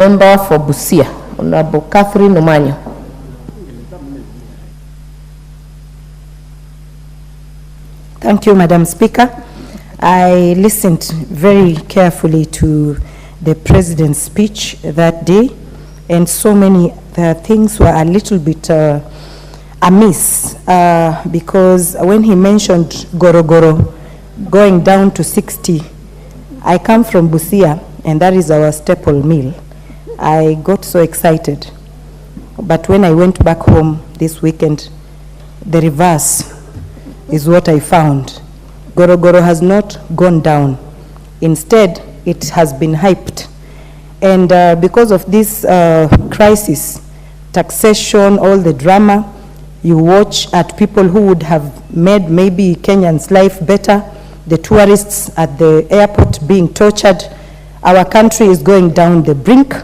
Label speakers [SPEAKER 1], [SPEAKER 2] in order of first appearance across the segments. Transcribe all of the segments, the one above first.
[SPEAKER 1] Member for Busia, Honorable Catherine Omanyo.
[SPEAKER 2] Thank you, Madam Speaker. I listened very carefully to the President's speech that day, and so many things were a little bit amiss because when he mentioned Gorogoro going down to 60, I come from Busia, and that is our staple meal. I got so excited. But when I went back home this weekend, the reverse is what I found. Gorogoro has not gone down. Instead, it has been hyped. And because of this crisis, taxation, all the drama, you watch at people who would have made maybe Kenyans' life better, the tourists at the airport being tortured. Our country is going down the brink.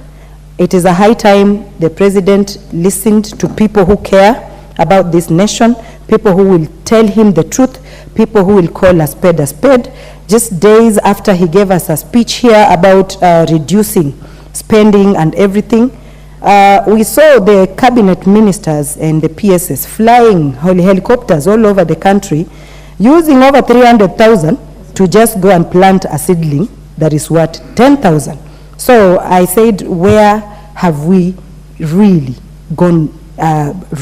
[SPEAKER 2] It is a high time the President listened to people who care about this nation, people who will tell him the truth, people who will call a spade a spade. Just days after he gave us a speech here about reducing spending and everything, we saw the cabinet ministers and the PSS flying helicopters all over the country, using over 300,000 to just go and plant a seedling that is worth 10,000. So I said, where have we really gone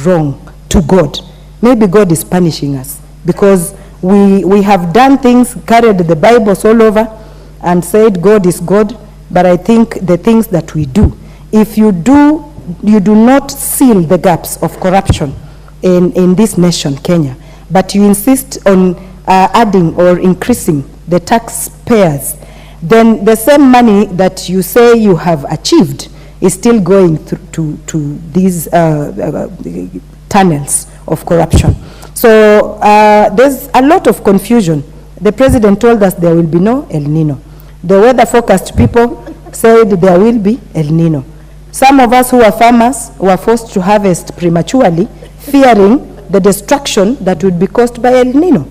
[SPEAKER 2] wrong to God? Maybe God is punishing us because we have done things, carried the Bibles all over and said God is God, but I think the things that we do, if you do not seal the gaps of corruption in this nation, Kenya, but you insist on adding or increasing the taxpayers, then the same money that you say you have achieved is still going to these tunnels of corruption. So there's a lot of confusion. The President told us there will be no El Nino. The weather forecast people said there will be El Nino. Some of us who are farmers were forced to harvest prematurely, fearing the destruction that would be caused by El Nino.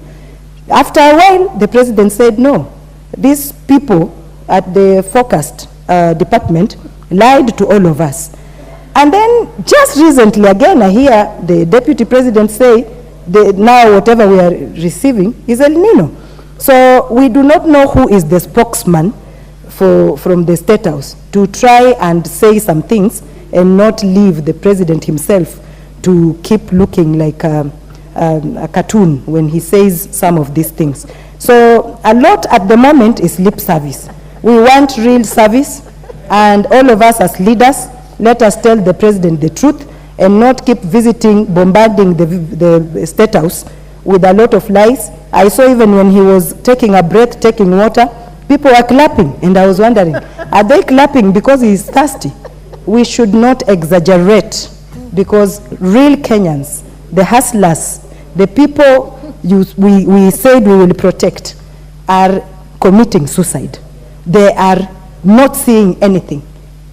[SPEAKER 2] After a while, the President said no. These people at the forecast department lied to all of us. And then just recently, again, I hear the Deputy President say now whatever we are receiving is El Nino. So we do not know who is the spokesman from the State House to try and say some things and not leave the President himself to keep looking like a cartoon when he says some of these things. So a lot at the moment is lip service. We want real service, and all of us as leaders, let us tell the President the truth and not keep bombarding the State House with a lot of lies. I saw even when he was taking a breath, taking water, people were clapping, and I was wondering, are they clapping because he is thirsty? We should not exaggerate, because real Kenyans, the hustlers, the people we said we will protect, are committing suicide. They are not seeing anything.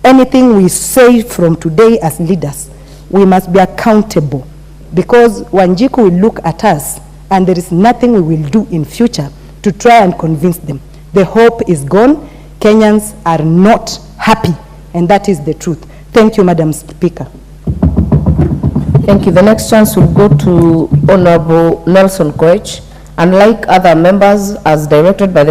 [SPEAKER 2] Anything we say from today as leaders, we must be accountable, because Wanjiku will look at us and there is nothing we will do in future to try and convince them. The hope is gone. Kenyans are not happy, and that is the truth. Thank you, Madam Speaker.
[SPEAKER 1] Thank you. The next chance will go to Honorable Nelson Koech, and like other members, as directed by the